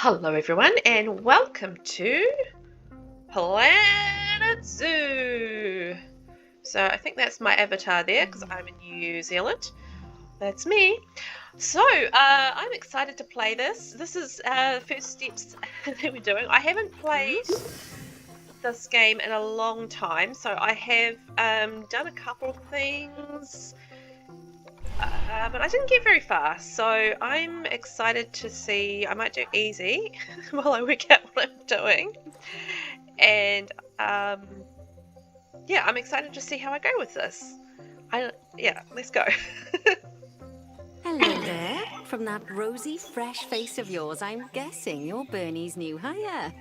Hello everyone and welcome to Planet Zoo. So I think that's my avatar there because I'm in New Zealand. That's me. So I'm excited to play this. This is first steps that we're doing. I haven't played this game in a long time, so I have done a couple of things. But I didn't get very far, so I'm excited to see. I might do easy while I work out what I'm doing, and yeah, I'm excited to see how I go with this. Yeah, let's go. Hello there. From that rosy, fresh face of yours, I'm guessing you're Bernie's new hire.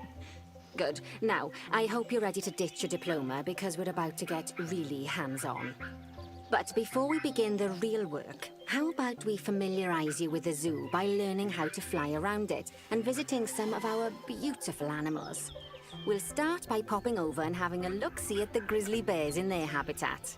Good. Now, I hope you're ready to ditch your diploma because we're about to get really hands-on. But before we begin the real work, how about we familiarize you with the zoo by learning how to fly around it and visiting some of our beautiful animals. We'll start by popping over and having a look-see at the grizzly bears in their habitat.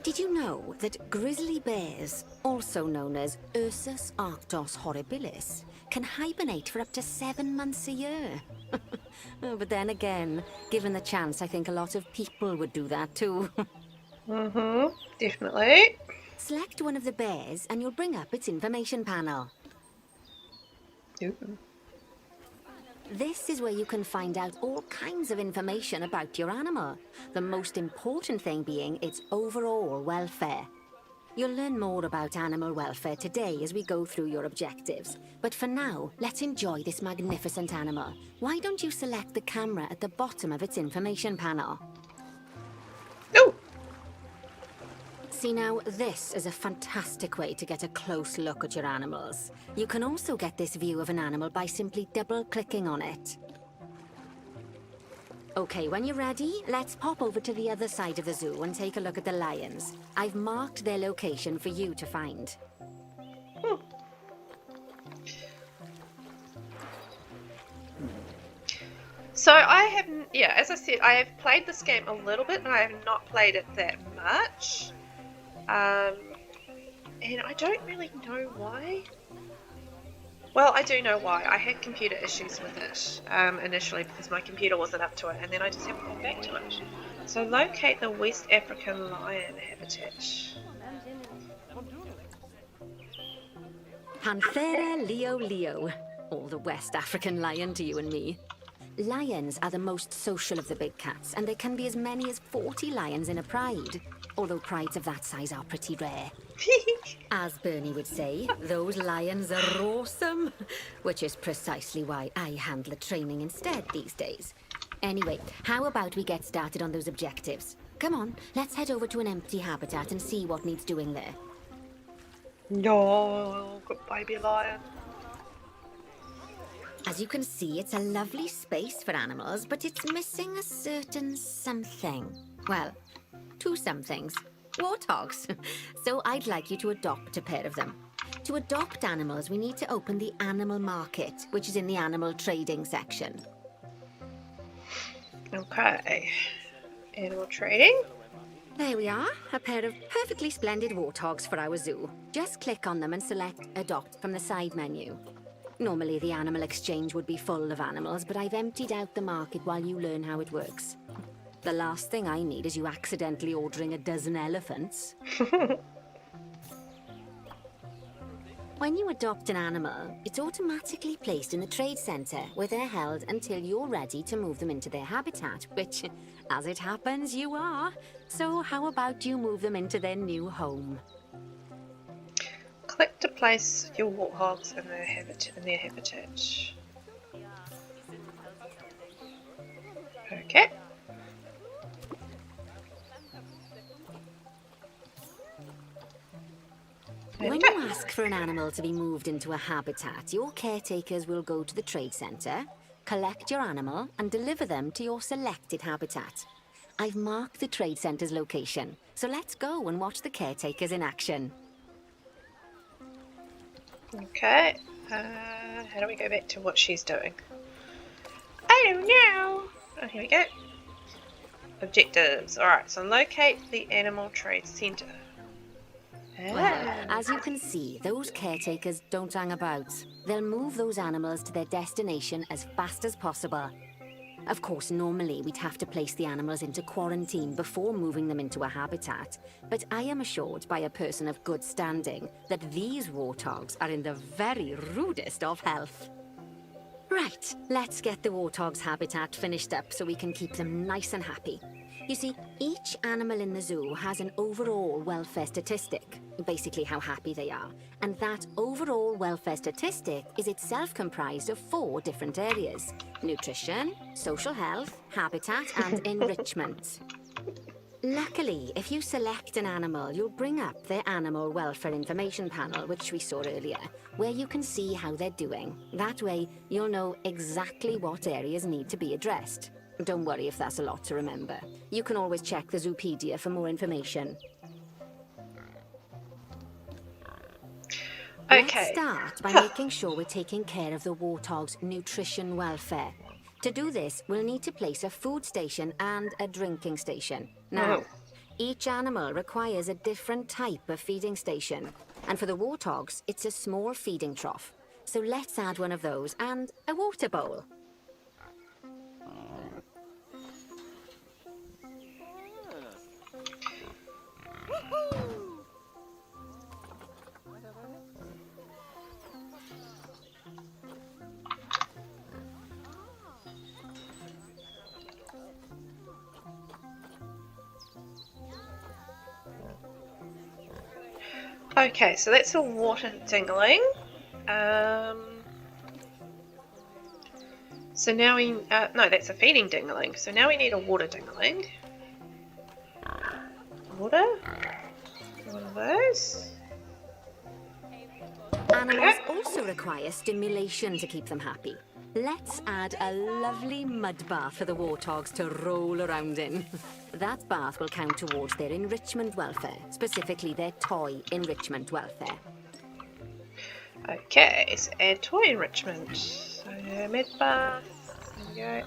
Did you know that grizzly bears, also known as Ursus arctos horribilis, can hibernate for up to 7 months a year? Oh, but then again, given the chance, I think a lot of people would do that too. Definitely. Select one of the bears and you'll bring up its information panel. Ooh. This is where you can find out all kinds of information about your animal. The most important thing being its overall welfare. You'll learn more about animal welfare today as we go through your objectives. But for now, let's enjoy this magnificent animal. Why don't you select the camera at the bottom of its information panel? Ooh. See now, this is a fantastic way to get a close look at your animals. You can also get this view of an animal by simply double-clicking on it. Okay, when you're ready, let's pop over to the other side of the zoo and take a look at the lions. I've marked their location for you to find. So I haven't, yeah, as I said, I have played this game a little bit, but I have not played it that much. And I don't really know why. Well, I do know why. I had computer issues with it initially because my computer wasn't up to it, and then I just haven't gone back to it. So locate the West African lion habitat. Panthera leo leo, or the West African lion to you and me. Lions are the most social of the big cats, and there can be as many as 40 lions in a pride, although prides of that size are pretty rare. As Bernie would say, those lions are awesome, which is precisely why I handle the training instead these days. Anyway, how about we get started on those objectives? Come on, let's head over to an empty habitat and see what needs doing there. No, good baby lion. As you can see, it's a lovely space for animals, but it's missing a certain something. Well, two somethings. Warthogs. So I'd like you to adopt a pair of them. To adopt animals, we need to open the animal market, which is in the animal trading section. Okay. Animal trading. There we are, a pair of perfectly splendid warthogs for our zoo. Just click on them and select Adopt from the side menu. Normally the animal exchange would be full of animals, but I've emptied out the market while you learn how it works. The last thing I need is you accidentally ordering a dozen elephants. When you adopt an animal, it's automatically placed in the trade center where they're held until you're ready to move them into their habitat, which, as it happens, you are. So how about you move them into their new home? Click to place your warthogs in their habitat. Okay. When you ask for an animal to be moved into a habitat, your caretakers will go to the trade center, collect your animal, and deliver them to your selected habitat. I've marked the trade center's location, so let's go and watch the caretakers in action. Okay. How do we go back to what she's doing? I don't know. Oh, here we go. Objectives. Alright, so locate the animal trade center. Well, as you can see, those caretakers don't hang about. They'll move those animals to their destination as fast as possible. Of course, normally we'd have to place the animals into quarantine before moving them into a habitat, but I am assured by a person of good standing that these warthogs are in the very rudest of health. Right, let's get the warthog's habitat finished up so we can keep them nice and happy. You see, each animal in the zoo has an overall welfare statistic, basically how happy they are. And that overall welfare statistic is itself comprised of 4 different areas: nutrition, social health, habitat, and enrichment. Luckily, if you select an animal, you'll bring up their animal welfare information panel, which we saw earlier, where you can see how they're doing. That way, you'll know exactly what areas need to be addressed. Don't worry if that's a lot to remember. You can always check the Zoopedia for more information. Okay. Let's start by making sure we're taking care of the warthog's nutrition welfare. To do this, we'll need to place a food station and a drinking station. Now, each animal requires a different type of feeding station. And for the warthogs, it's a small feeding trough. So let's add one of those and a water bowl. Okay, so that's a water dingling. So now we... no, that's a feeding dingling. So now we need a water dingling. Water? One of those. Animals also require stimulation to keep them happy. Let's add a lovely mud bath for the warthogs to roll around in. That bath will count towards their enrichment welfare, specifically their toy enrichment welfare. Okay, so add toy enrichment. So mud bath. There we go.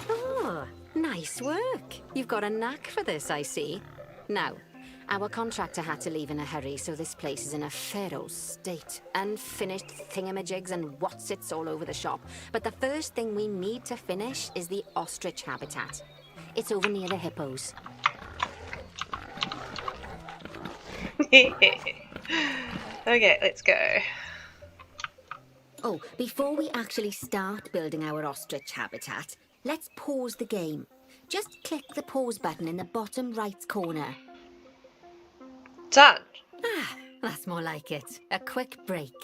Oh, nice work. You've got a knack for this, I see. Now, our contractor had to leave in a hurry, so this place is in a feral state. Unfinished thingamajigs and whatsits all over the shop. But the first thing we need to finish is the ostrich habitat. It's over near the hippos. Okay, let's go. Oh, before we actually start building our ostrich habitat, let's pause the game. Just click the pause button in the bottom right corner. Done. Ah, that's more like it. A quick break.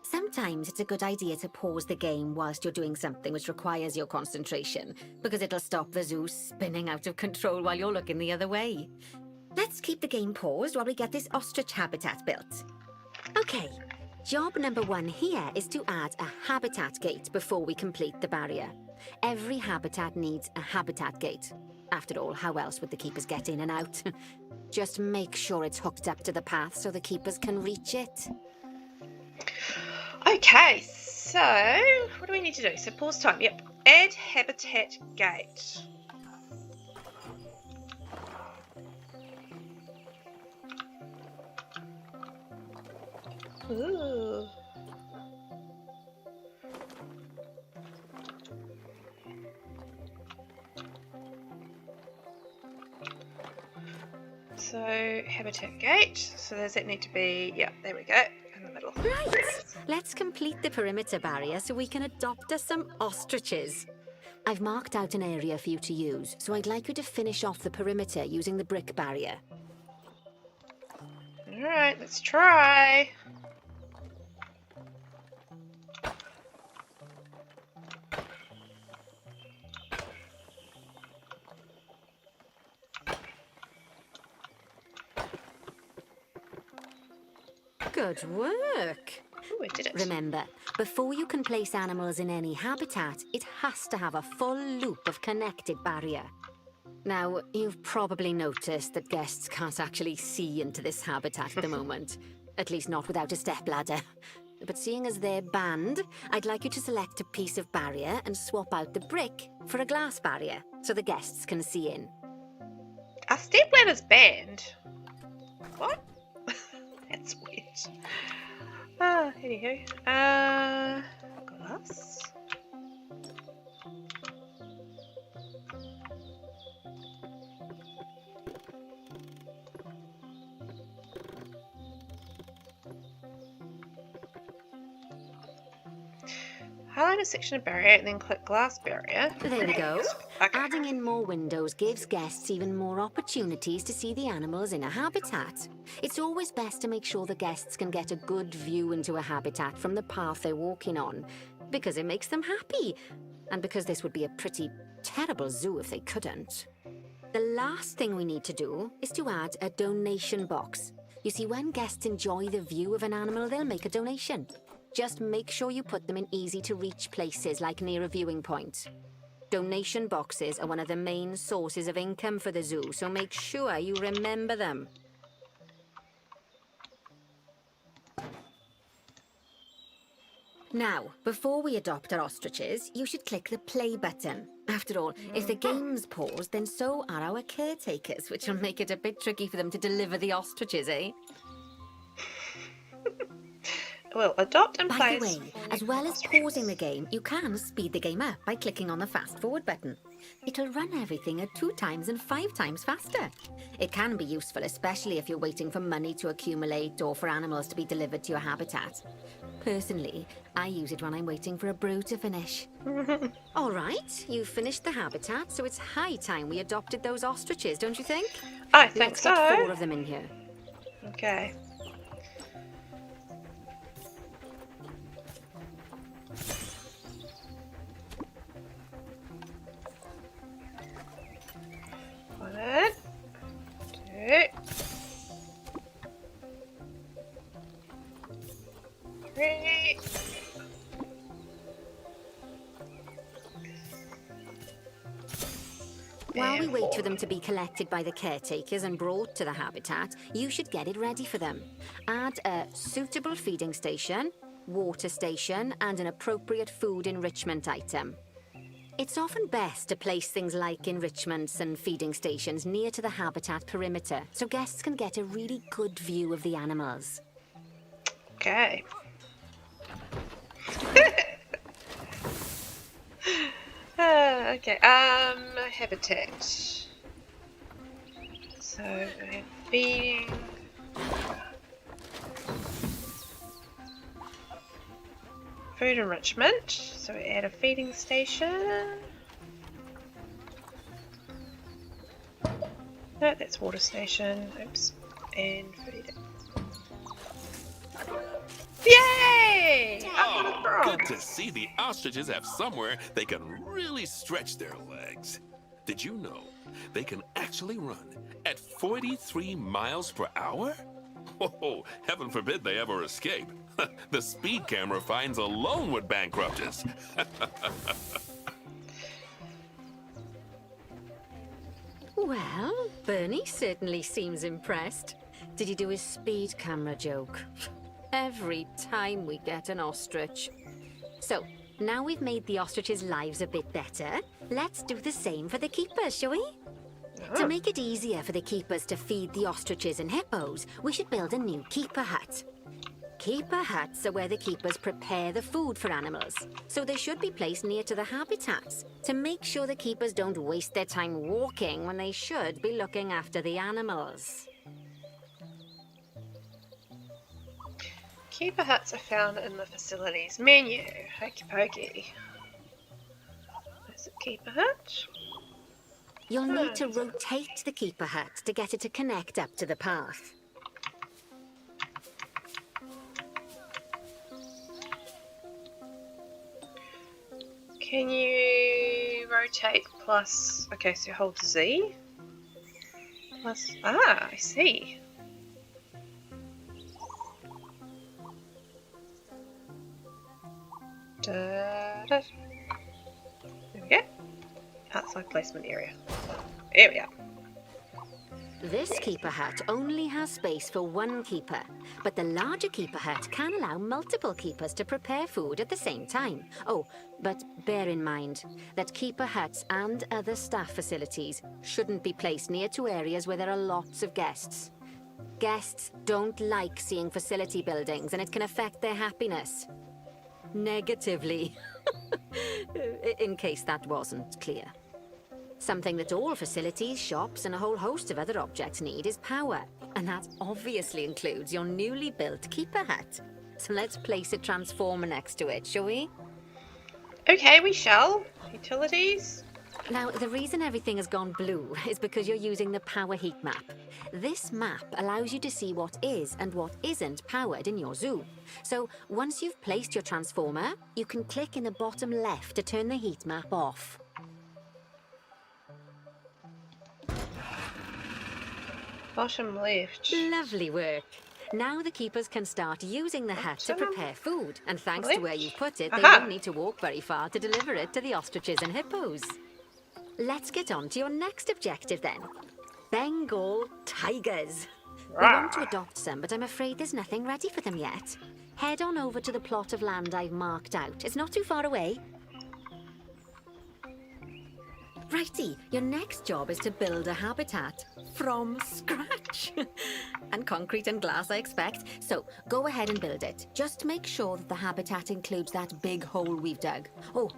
Sometimes it's a good idea to pause the game whilst you're doing something which requires your concentration, because it'll stop the zoo spinning out of control while you're looking the other way. Let's keep the game paused while we get this ostrich habitat built. Okay, job number 1 here is to add a habitat gate before we complete the barrier. Every habitat needs a habitat gate. After all, how else would the keepers get in and out? Just make sure it's hooked up to the path so the keepers can reach it. Okay, so what do we need to do? So pause time. Yep. Add habitat gate. Ooh. So habitat gate. So does that need to be? Yeah, there we go. In the middle. Right. Let's complete the perimeter barrier so we can adopt us some ostriches. I've marked out an area for you to use, so I'd like you to finish off the perimeter using the brick barrier. Alright, let's try. Good work. Ooh, I did it. Remember, before you can place animals in any habitat, it has to have a full loop of connected barrier. Now, you've probably noticed that guests can't actually see into this habitat at the moment. At least not without a stepladder. But seeing as they're banned, I'd like you to select a piece of barrier and swap out the brick for a glass barrier, so the guests can see in. Our stepladder's banned. What? That's weird. Anywho. Glass. Highlight a section of barrier and then click glass barrier. There we go. Okay. Adding in more windows gives guests even more opportunities to see the animals in a habitat. It's always best to make sure the guests can get a good view into a habitat from the path they're walking on, because it makes them happy, and because this would be a pretty terrible zoo if they couldn't. The last thing we need to do is to add a donation box. You see, when guests enjoy the view of an animal, they'll make a donation. Just make sure you put them in easy-to-reach places, like near a viewing point. Donation boxes are one of the main sources of income for the zoo, so make sure you remember them. Now, before we adopt our ostriches, you should click the play button. After all, if the game's paused, then so are our caretakers, which will make it a bit tricky for them to deliver the ostriches, eh? We'll adopt and By place. the way, as well as pausing the game, you can speed the game up by clicking on the fast forward button. It'll run everything at 2 times and 5 times faster. It can be useful, especially if you're waiting for money to accumulate or for animals to be delivered to your habitat. Personally, I use it when I'm waiting for a brew to finish. All right, you've finished the habitat, so it's high time we adopted those ostriches, don't you think? I think Let's so. get 4 of them in here. Okay. One, 2, 3. While we wait for them to be collected by the caretakers and brought to the habitat, you should get it ready for them. Add a suitable feeding station, water station, and an appropriate food enrichment item. It's often best to place things like enrichments and feeding stations near to the habitat perimeter, so guests can get a really good view of the animals. Okay. Okay, habitat. So, we have feeding. Food enrichment. So we add a feeding station. No, that's water station. Oops. And feeding. Yay! I got a frog. Good to see the ostriches have somewhere they can really stretch their legs. Did you know they can actually run at 43 miles per hour? Oh, heaven forbid they ever escape. The speed camera fines alone would bankrupt us. Well, Bernie certainly seems impressed. Did he do his speed camera joke? Every time we get an ostrich. So, now we've made the ostriches' lives a bit better, let's do the same for the keepers, shall we? To make it easier for the keepers to feed the ostriches and hippos, we should build a new keeper hut. Keeper huts are where the keepers prepare the food for animals, so they should be placed near to the habitats to make sure the keepers don't waste their time walking when they should be looking after the animals. Keeper huts are found in the facilities menu. Hokey pokey. There's a keeper hut. You'll need to rotate the keeper hut to get it to connect up to the path. Can you rotate plus... Okay, so hold Z. Plus... Ah, I see. Da, da. There we go. Outside placement area. There we are. This keeper hut only has space for 1 keeper, but the larger keeper hut can allow multiple keepers to prepare food at the same time. Oh, but bear in mind that keeper huts and other staff facilities shouldn't be placed near to areas where there are lots of guests. Guests don't like seeing facility buildings, and it can affect their happiness. Negatively. In case that wasn't clear. Something that all facilities, shops, and a whole host of other objects need is power. And that obviously includes your newly built keeper hut. So let's place a transformer next to it, shall we? Okay, we shall. Utilities. Now, the reason everything has gone blue is because you're using the power heat map. This map allows you to see what is and what isn't powered in your zoo. So, once you've placed your transformer, you can click in the bottom left to turn the heat map off. Bottom left. Lovely work. Now the keepers can start using the hut to prepare food, and thanks to where you put it, they won't need to walk very far to deliver it to the ostriches and hippos. Let's get on to your next objective then. Bengal tigers. We want to adopt some, but I'm afraid there's nothing ready for them yet. Head on over to the plot of land I've marked out. It's not too far away. Righty, your next job is to build a habitat from scratch. And concrete and glass, I expect. So go ahead and build it. Just make sure that the habitat includes that big hole we've dug. Oh,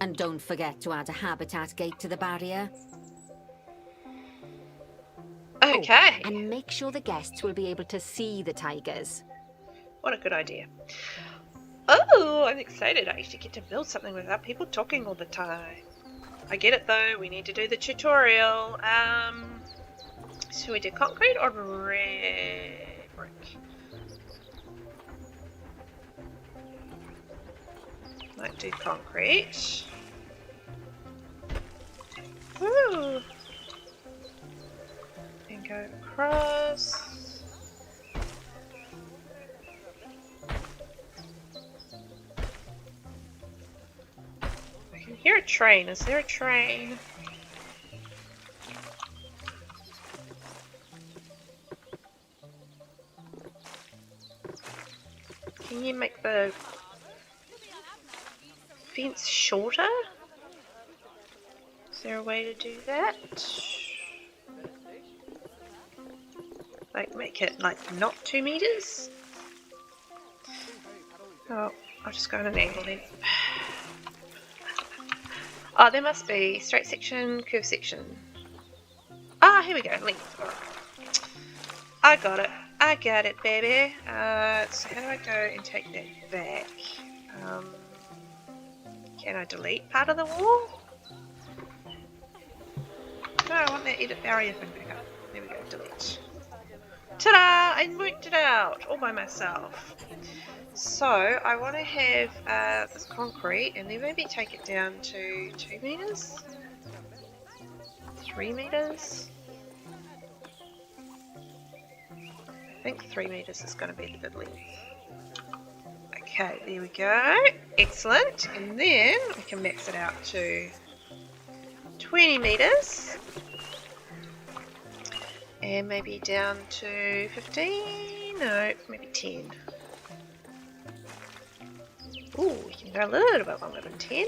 and don't forget to add a habitat gate to the barrier. Okay. Oh, and make sure the guests will be able to see the tigers. What a good idea. Oh, I'm excited. I actually get to build something without people talking all the time. I get it though, we need to do the tutorial. Should we do concrete or red brick? Might do concrete. Woo! And go across. I can hear a train. Is there a train? Can you make the fence shorter? Is there a way to do that? Like make it like not 2 meters? Oh, I'll just go on an angle then. Oh, there must be straight section, curve section. Ah, here we go, length. I got it. I got it, baby. So how do I go and take that back? Can I delete part of the wall? No, I want that edit barrier thing back up. There we go, delete. Ta-da! I worked it out all by myself. So I want to have this concrete and then maybe take it down to 2 meters? 3 meters? I think 3 meters is going to be the good length. Okay, there we go. Excellent. And then we can max it out to 20 meters. And maybe down to 15? No, maybe 10. Ooh, we can go a little bit longer than 10.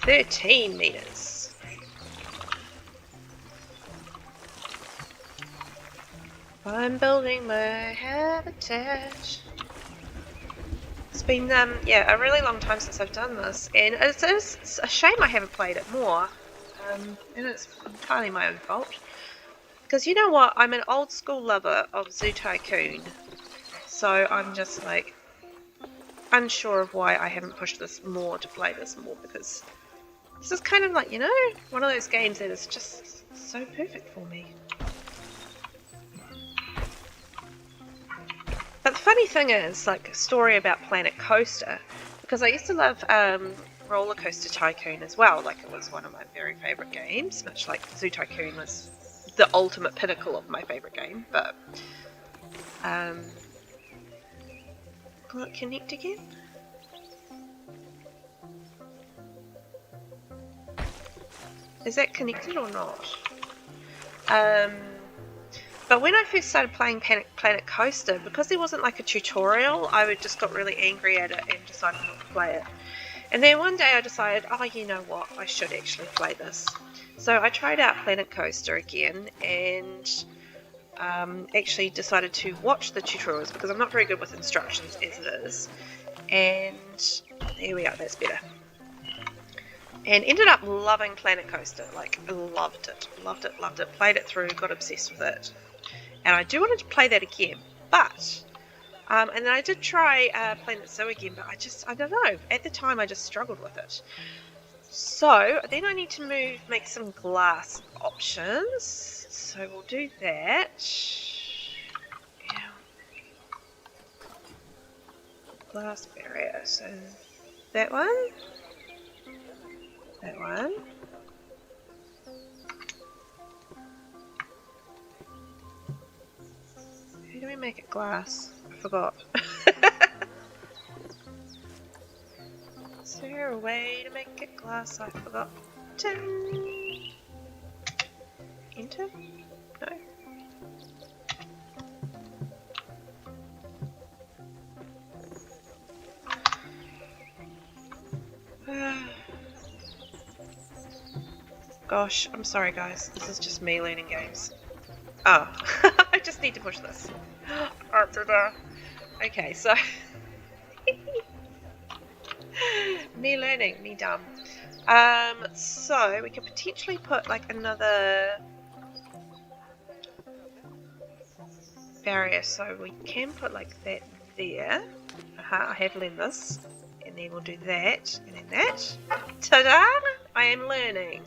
13 meters. I'm building my habitat. It's been, yeah, a really long time since I've done this, and it's a shame I haven't played it more. And it's entirely my own fault. Because you know what, I'm an old school lover of Zoo Tycoon, so I'm just like unsure of why I haven't pushed this more to play this more, because this is kind of like, you know, one of those games that is just so perfect for me. But the funny thing is, like, a story about Planet Coaster, because I used to love Roller Coaster Tycoon as well, like it was one of my very favourite games, much like Zoo Tycoon was the ultimate pinnacle of my favourite game, but will it connect again? Is that connected or not? But when I first started playing Planet Coaster, because there wasn't like a tutorial, I just got really angry at it and decided not to play it. And then one day I decided, oh, you know what, I should actually play this. So I tried out Planet Coaster again, and actually decided to watch the tutorials because I'm not very good with instructions as it is. And there we are, that's better. And ended up loving Planet Coaster, like loved it, played it through, got obsessed with it. And I do want to play that again, but, and then I did try Planet Zoo again, but I don't know, at the time I just struggled with it. So, then I need to make some glass options, so we'll do that. Yeah. Glass barrier, so that one. That one. How do we make it glass? I forgot. Is there a way to make it glass? I forgot. Enter? No. Gosh, I'm sorry guys, this is just me learning games. Oh, I just need to push this. Okay, so... me learning, me dumb. So we could potentially put like another barrier, so we can put like that there. I have learned this. And then we'll do that, and then that. Ta-da! I am learning.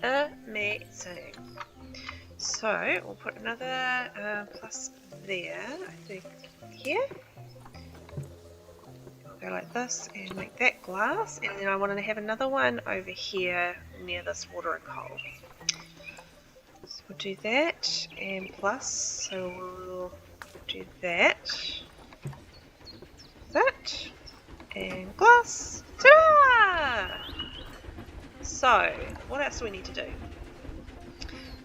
Amazing. So, we'll put another plus there, I think, here. I'll go like this and make that glass, and then I want to have another one over here near this watering hole. So we'll do that, and plus, so we'll do that, and glass. Ta-da! So, what else do we need to do?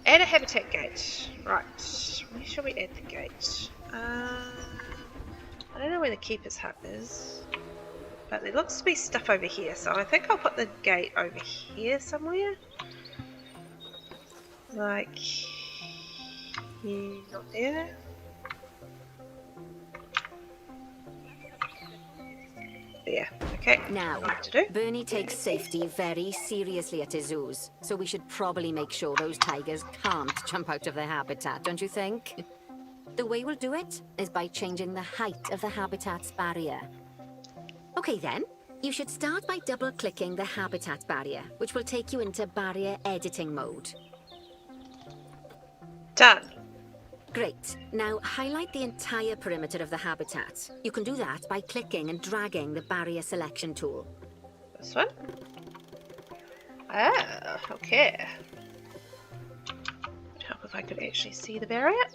Add a habitat gate. Right, where shall we add the gate? I don't know where the keeper's hut is, but there looks to be stuff over here, so I think I'll put the gate over here somewhere. Like, not there. Yeah, okay. Now, Bernie takes safety very seriously at his zoos, so we should probably make sure those tigers can't jump out of their habitat, don't you think? The way we'll do it is by changing the height of the habitat's barrier. Okay then, you should start by double-clicking the habitat barrier, which will take you into barrier editing mode. Done. Great. Now highlight the entire perimeter of the habitat. You can do that by clicking and dragging the barrier selection tool. This one? Ah, okay. Would help if I could actually see the barrier.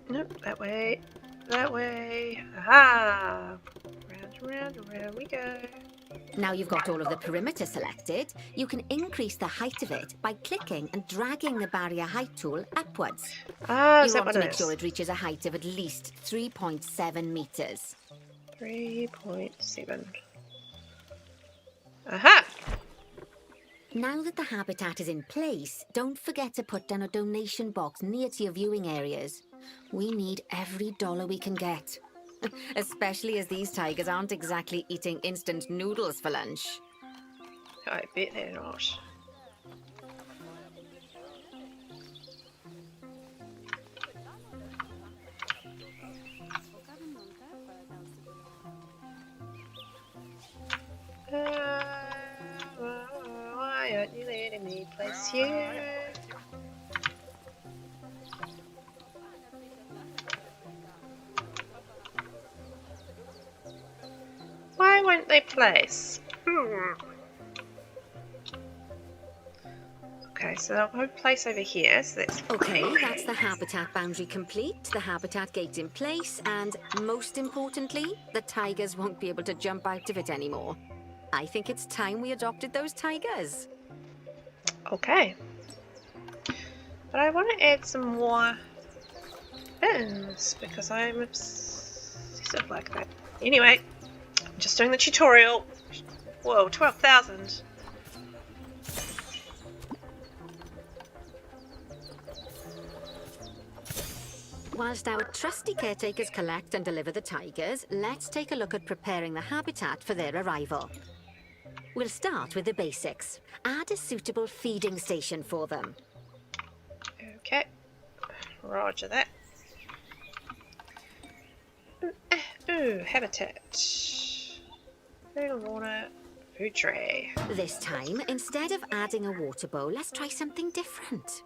Nope, that way. That way. Aha! Round, around we go. Now you've got all of the perimeter selected, you can increase the height of it by clicking and dragging the barrier height tool upwards. Ah, you want to make sure it reaches a height of at least 3.7 meters. 3.7. Aha! Now that the habitat is in place, don't forget to put down a donation box near to your viewing areas. We need every dollar we can get. Especially as these tigers aren't exactly eating instant noodles for lunch. I bet they're not. Why aren't you letting me place you? Why won't they place? Okay, so they'll go place over here, so that's fine. Okay, that's the habitat boundary complete, the habitat gate in place, and most importantly, the tigers won't be able to jump out of it anymore. I think it's time we adopted those tigers. Okay. But I want to add some more bins, because I'm obsessive like that. Anyway. Just doing the tutorial. Whoa, 12,000. whilst our trusty caretakers collect and deliver the tigers, let's take a look at preparing the habitat for their arrival. We'll start with the basics. Add a suitable feeding station for them. Okay, roger that. Ooh, habitat. Food and water, food tray. This time, instead of adding a water bowl, let's try something different.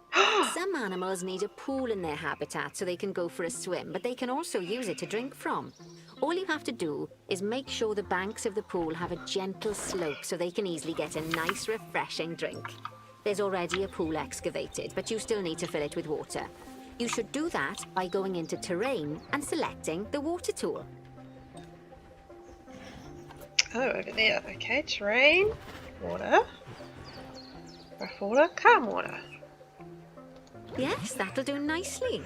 Some animals need a pool in their habitat so they can go for a swim, but they can also use it to drink from. All you have to do is make sure the banks of the pool have a gentle slope so they can easily get a nice, refreshing drink. There's already a pool excavated, but you still need to fill it with water. You should do that by going into terrain and selecting the water tool. Oh, over there. Okay, terrain, water, rough water, calm water. Yes, that'll do nicely.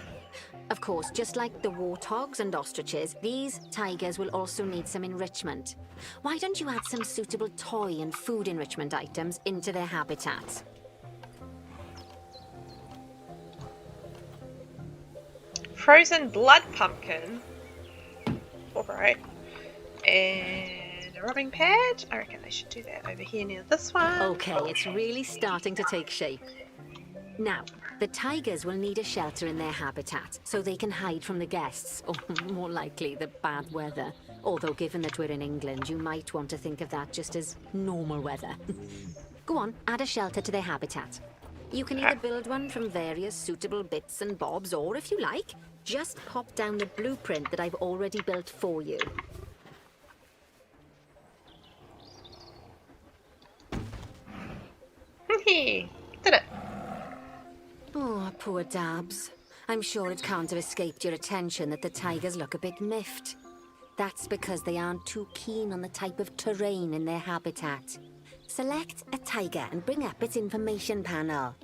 Of course, just like the warthogs and ostriches, these tigers will also need some enrichment. Why don't you add some suitable toy and food enrichment items into their habitats? Frozen blood pumpkin. Alright. And a rubbing pad. I reckon they should do that over here near this one. Okay, it's really starting to take shape. Now, the tigers will need a shelter in their habitat so they can hide from the guests, or more likely, the bad weather. Although given that we're in England, you might want to think of that just as normal weather. Go on, add a shelter to their habitat. You can either build one from various suitable bits and bobs, or if you like, just pop down the blueprint that I've already built for you. Did it. Oh, poor Dabs. I'm sure it can't have escaped your attention that the tigers look a bit miffed. That's because they aren't too keen on the type of terrain in their habitat. Select a tiger and bring up its information panel.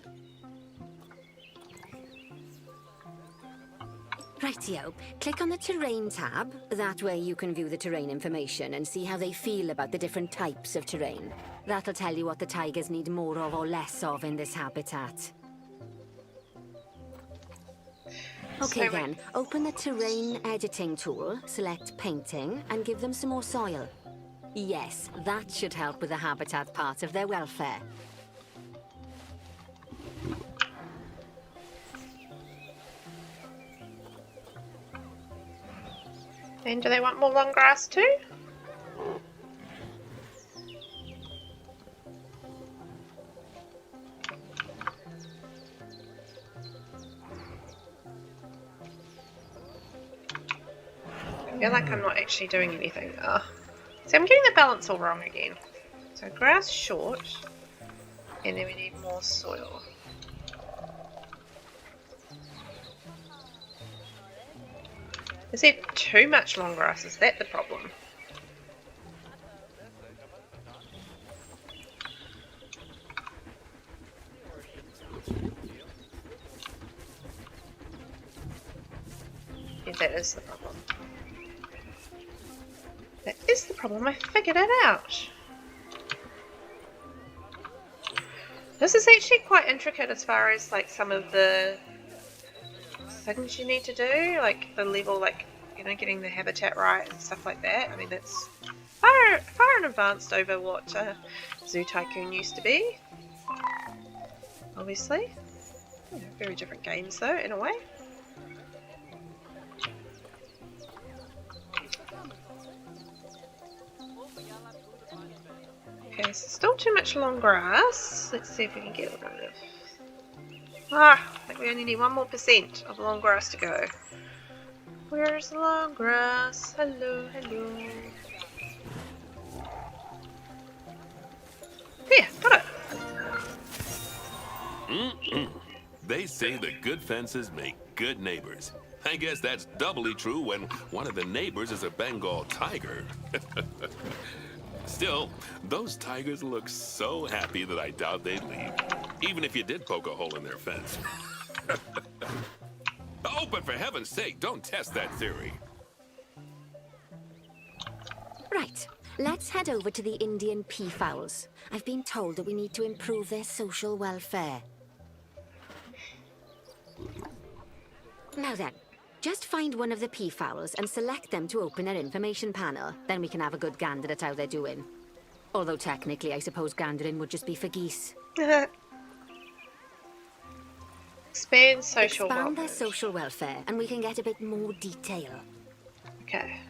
Rightio, click on the terrain tab. That way you can view the terrain information and see how they feel about the different types of terrain. That'll tell you what the tigers need more of or less of in this habitat. Okay then, open the terrain editing tool, select painting, and give them some more soil. Yes, that should help with the habitat part of their welfare. And do they want more long grass too? I feel like I'm not actually doing anything. So I'm getting the balance all wrong again. So grass short, and then we need more soil. Is there too much long grass? Is that the problem? Yes, that is the problem. That is the problem. I figured it out. This is actually quite intricate as far as like some of the things you need to do, like the level, like, you know, getting the habitat right and stuff like that. I mean, that's far and advanced over what Zoo Tycoon used to be. Obviously, you know, very different games though, in a way. Okay, so still too much long grass. Let's see if we can get rid of. I think we only need 1% more of long grass to go. Where's the long grass? Hello, hello. Yeah, got it. They say that good fences make good neighbors. I guess that's doubly true when one of the neighbors is a Bengal tiger. Still, those tigers look so happy that I doubt they'd leave, even if you did poke a hole in their fence. Oh, but for heaven's sake, don't test that theory. Right, let's head over to the Indian peafowls. I've been told that we need to improve their social welfare. Now then, Just find one of the peafowls and select them to open their information panel. Then we can have a good gander at how they're doing. Although technically, I suppose gandering would just be for geese. Expand social Expand their welfare. social welfare, and we can get a bit more detail. Okay.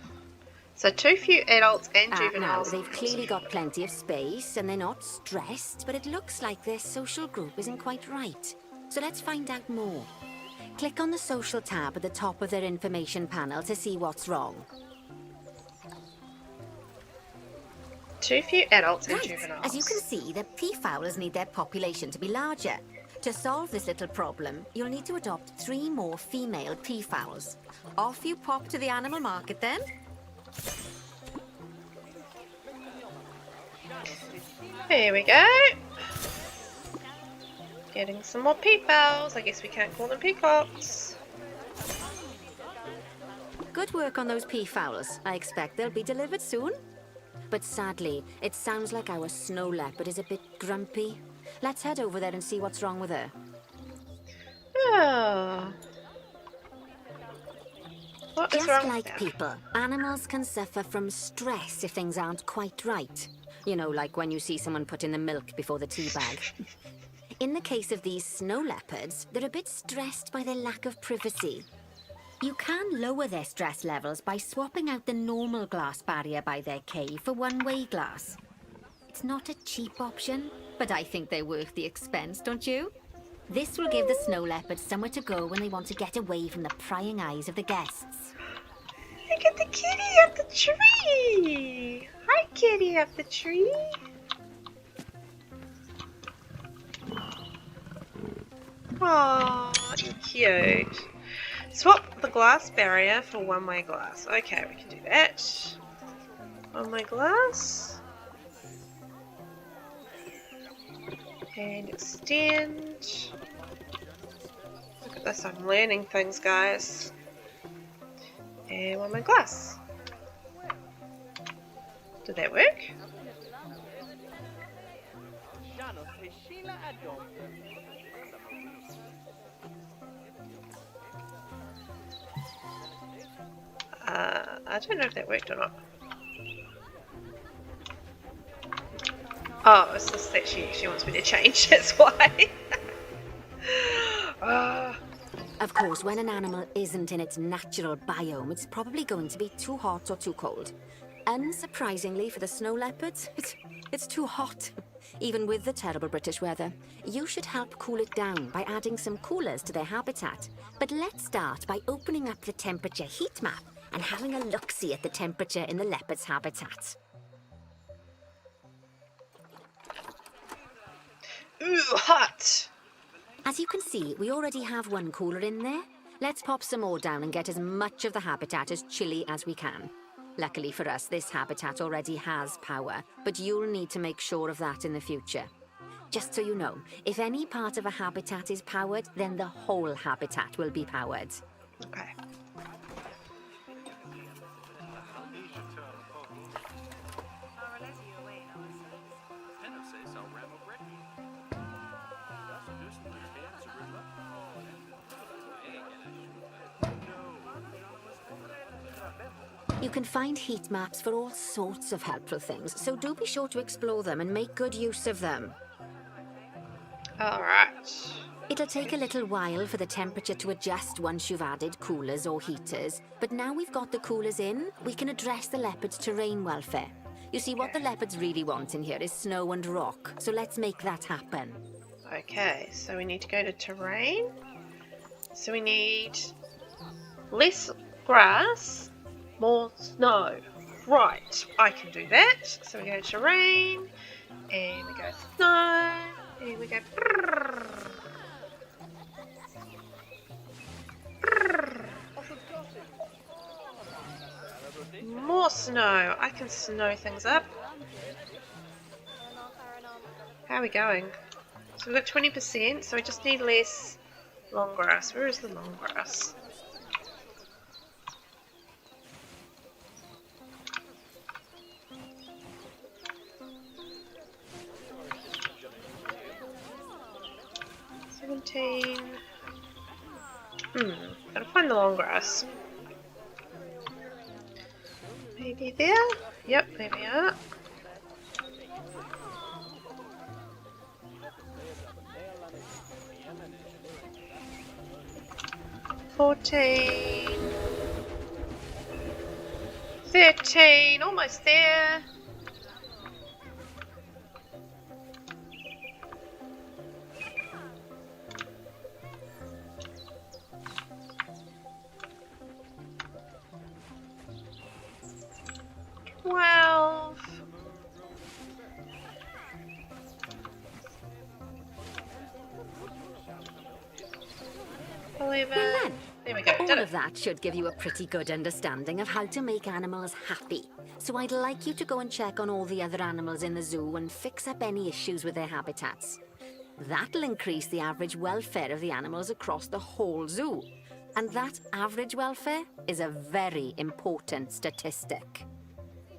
So too few adults and Now, juveniles. they've clearly got plenty of space, and they're not stressed, but it looks like their social group isn't quite right. So let's find out more. Click on the social tab at the top of their information panel to see what's wrong. Too few adults and Right, juveniles. as you can see, the peafowlers need their population to be larger. To solve this little problem, you'll need to adopt 3 more female peafowls. Off you pop to the animal market then. Here we go. Getting some more peafowls. I guess we can't call them peacocks. Good work on those peafowls. I expect they'll be delivered soon. But sadly, it sounds like our snow leopard is a bit grumpy. Let's head over there and see what's wrong with her. Oh. What is Just wrong like with that? people, animals can suffer from stress if things aren't quite right. You know, like when you see someone put in the milk before the tea bag. In the case of these snow leopards, they're a bit stressed by their lack of privacy. You can lower their stress levels by swapping out the normal glass barrier by their cave for one-way glass. It's not a cheap option, but I think they're worth the expense, don't you? This will give the snow leopards somewhere to go when they want to get away from the prying eyes of the guests. Look at the kitty up the tree! Hi, kitty up the tree! Aww, you're cute. Swap the glass barrier for one-way glass. Okay, we can do that. One-way glass. And extend. Look at this, I'm learning things, guys. And one-way glass. Did that work? I don't know if that worked or not. Oh, it's just that she wants me to change, that's why. Of course, when an animal isn't in its natural biome, it's probably going to be too hot or too cold. Unsurprisingly for the snow leopards, it's too hot. Even with the terrible British weather. You should help cool it down by adding some coolers to their habitat. But let's start by opening up the temperature heat map and having a look-see at the temperature in the leopard's habitat. Ooh, hot! As you can see, we already have one cooler in there. Let's pop some more down and get as much of the habitat as chilly as we can. Luckily for us, this habitat already has power, but you'll need to make sure of that in the future. Just so you know, if any part of a habitat is powered, then the whole habitat will be powered. Okay. You can find heat maps for all sorts of helpful things, so do be sure to explore them and make good use of them. Alright. It'll take a little while for the temperature to adjust once you've added coolers or heaters, but now we've got the coolers in, we can address the leopard's terrain welfare. You see, what the leopards really want in here is snow and rock, so let's make that happen. Okay, so we need to go to terrain. So we need less grass, more snow. Right, I can do that. So we go to terrain, and we go snow, and we go brrr, brrr. More snow. I can snow things up. How are we going? So we've got 20%, so we just need less long grass. Where is the long grass? Gotta find the long grass. Maybe there? Yep, there we are. $14, $13, almost there. $12. 11. Then, There we go. all Did of it. that should give you a pretty good understanding of how to make animals happy. So I'd like you to go and check on all the other animals in the zoo and fix up any issues with their habitats. That'll increase the average welfare of the animals across the whole zoo. And that average welfare is a very important statistic.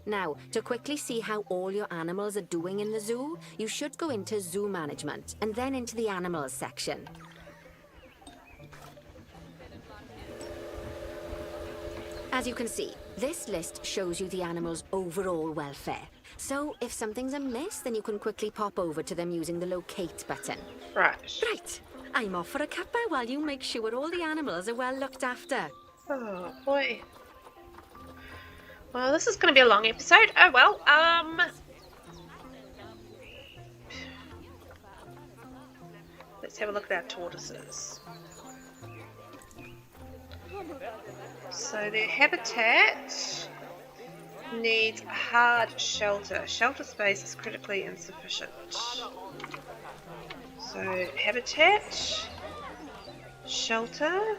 Now, to quickly see how all your animals are doing in the zoo, you should go into Zoo Management and then into the Animals section. As you can see, this list shows you the animals' overall welfare. So, if something's amiss, then you can quickly pop over to them using the Locate button. Right. Right, I'm off for a cuppa while you make sure all the animals are well looked after. Oh boy. Well, this is going to be a long episode. Oh well. Let's have a look at our tortoises. So their habitat needs hard shelter. Shelter space is critically insufficient. So habitat, shelter.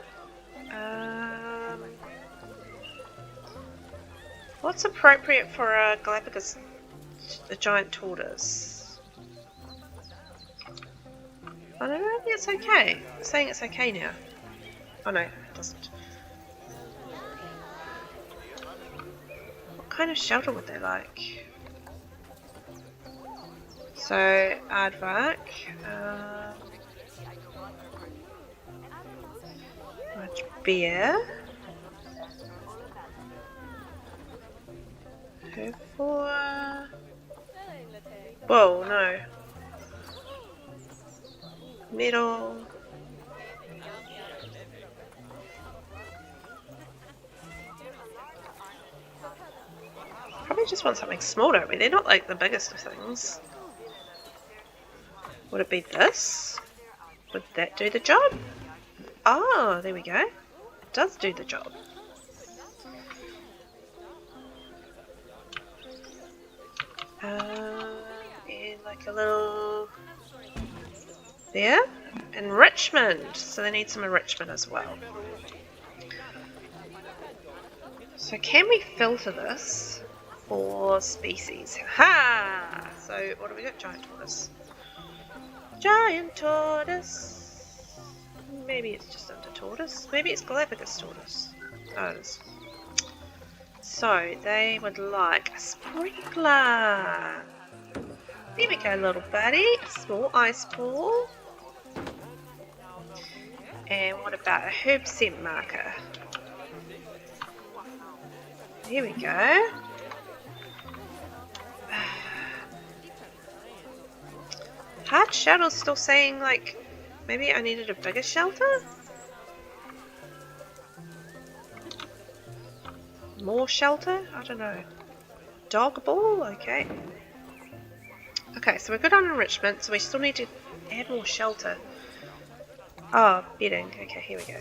What's appropriate for a Galapagos, a giant tortoise? I don't know, it's okay. I'm saying it's okay now. Oh no, it doesn't. What kind of shelter would they like? So, aardvark. Large bear. Herbivore. Whoa, no. Middle. Probably just want something small, don't we? They're not like the biggest of things. Would it be this? Would that do the job? Oh, there we go. It does do the job. And like a little there. Enrichment. So they need some enrichment as well. So can we filter this for species? Ha! So what do we got? Giant tortoise. Giant tortoise. Maybe it's just under tortoise. Maybe it's Galapagos tortoise. Oh, it is. So they would like a sprinkler. There we go, little buddy. Small ice ball. And what about a herb scent marker? Here we go. Hard shelter's still saying like maybe I needed a bigger shelter? More shelter? I don't know. Dog ball? Okay. Okay, so we're good on enrichment, so we still need to add more shelter. Oh, bedding. Okay, here we go.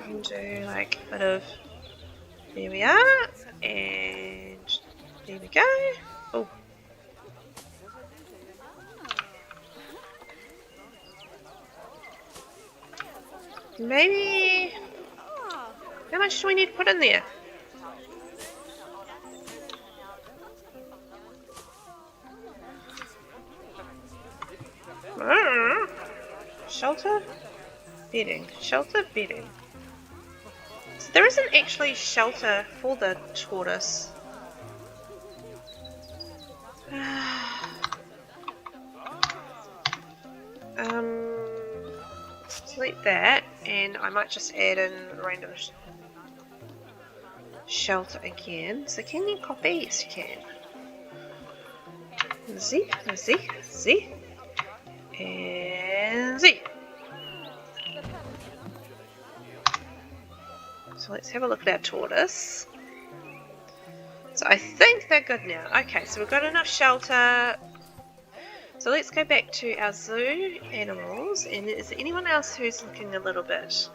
And do like a bit of, there we are, and there we go. Oh. Maybe, how much do we need to put in there? Shelter, bedding, shelter, bedding. So there isn't actually shelter for the tortoise. delete that, and I might just add in random shelter again. So can you copy? Yes, you can. Z, and Z. So let's have a look at our tortoise. So I think they're good now. Okay, so we've got enough shelter. So let's go back to our zoo animals. And is there anyone else who's looking a little bit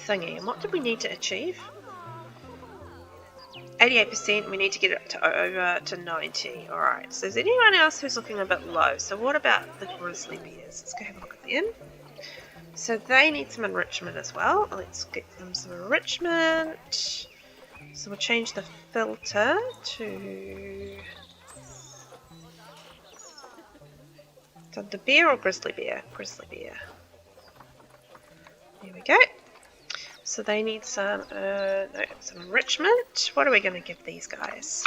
thingy? And what did we need to achieve? 88%, we need to get it to over to 90. Alright, so is there anyone else who's looking a bit low? So what about the grizzly bears? Let's go have a look at them. So they need some enrichment as well. Let's get them some enrichment. So we'll change the filter to the bear or grizzly bear? Grizzly bear. There we go. So they need some, some enrichment. What are we going to give these guys?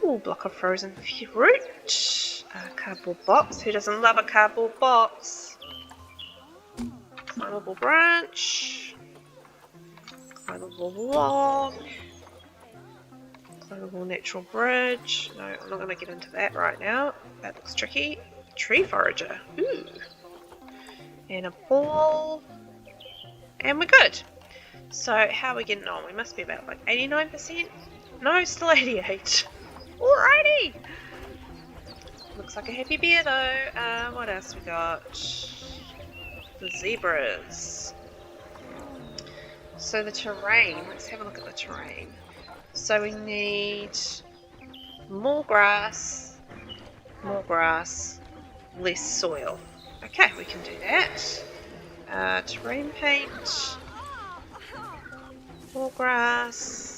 Ooh, block of frozen fruit. Cardboard box. Who doesn't love a cardboard box? Climbable branch. Climbable log. Climbable natural bridge. No, I'm not going to get into that right now. That looks tricky. Tree forager. Ooh. And a ball. And we're good. So how are we getting on? We must be about like 89%? No, still 88. Alrighty! Looks like a happy bear though. What else we got? The zebras. So the terrain, let's have a look at the terrain. So we need more grass, less soil. Okay, we can do that. Terrain paint, more grass.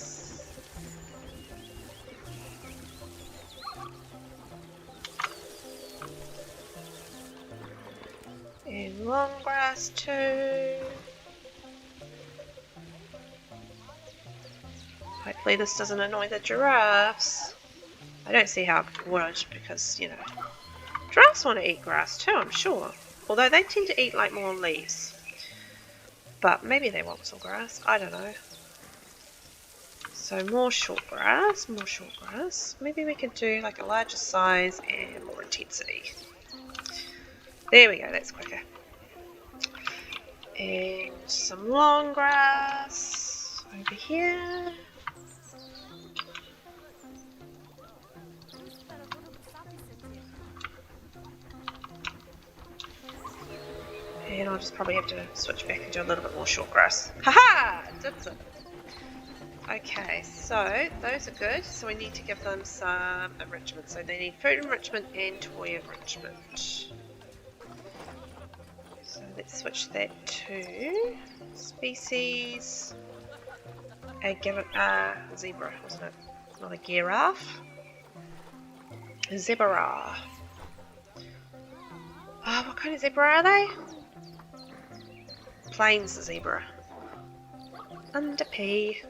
And long grass too. Hopefully this doesn't annoy the giraffes. I don't see how it would because, you know, giraffes want to eat grass too, I'm sure. Although they tend to eat like more leaves. But maybe they want some grass, I don't know. So more short grass. Maybe we could do like a larger size and more intensity. There we go, that's quicker. And some long grass over here. And I'll just probably have to switch back and do a little bit more short grass. Haha! Did it. Okay, so those are good. So we need to give them some enrichment. So they need food enrichment and toy enrichment. So let's switch that to species. Zebra, wasn't it? Not a giraffe. A zebra. Oh, what kind of zebra are they? Plains zebra. Under P.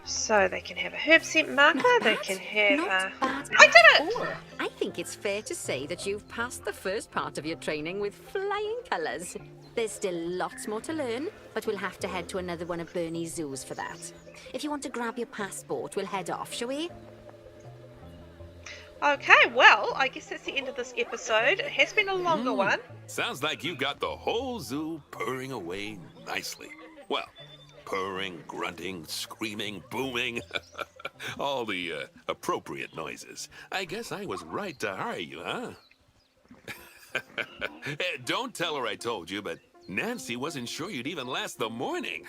So they can have a herb scent marker, they can have a... I did it! I think it's fair to say that you've passed the first part of your training with flying colours. There's still lots more to learn, but we'll have to head to another one of Bernie's zoos for that. If you want to grab your passport, we'll head off, shall we? Okay, well, I guess that's the end of this episode. It has been a longer one. Sounds like you got the whole zoo purring away nicely. Well, purring, grunting, screaming, booming. All the appropriate noises. I guess I was right to hire you, huh? Don't tell her I told you, but Nancy wasn't sure you'd even last the morning.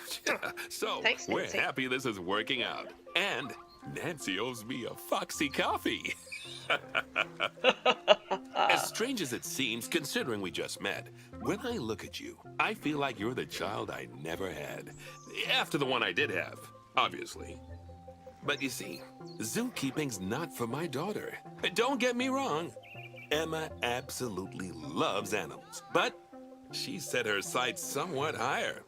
So, thanks, we're Nancy. happy this is working out. And Nancy owes me a Foxy coffee. As strange as it seems, considering we just met, when I look at you, I feel like you're the child I never had. After the one I did have, obviously. But you see, zookeeping's not for my daughter. Don't get me wrong. Emma absolutely loves animals, but she set her sights somewhat higher.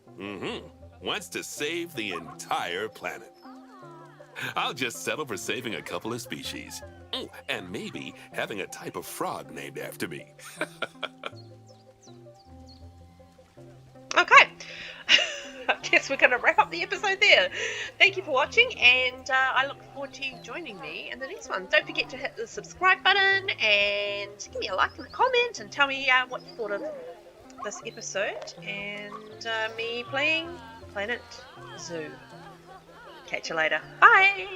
Wants to save the entire planet. I'll just settle for saving a couple of species. Oh, and maybe having a type of frog named after me. Okay. I guess we're going to wrap up the episode there. Thank you for watching, and I look forward to you joining me in the next one. Don't forget to hit the subscribe button and give me a like and a comment and tell me what you thought of this episode and me playing Planet Zoo. Catch you later. Bye!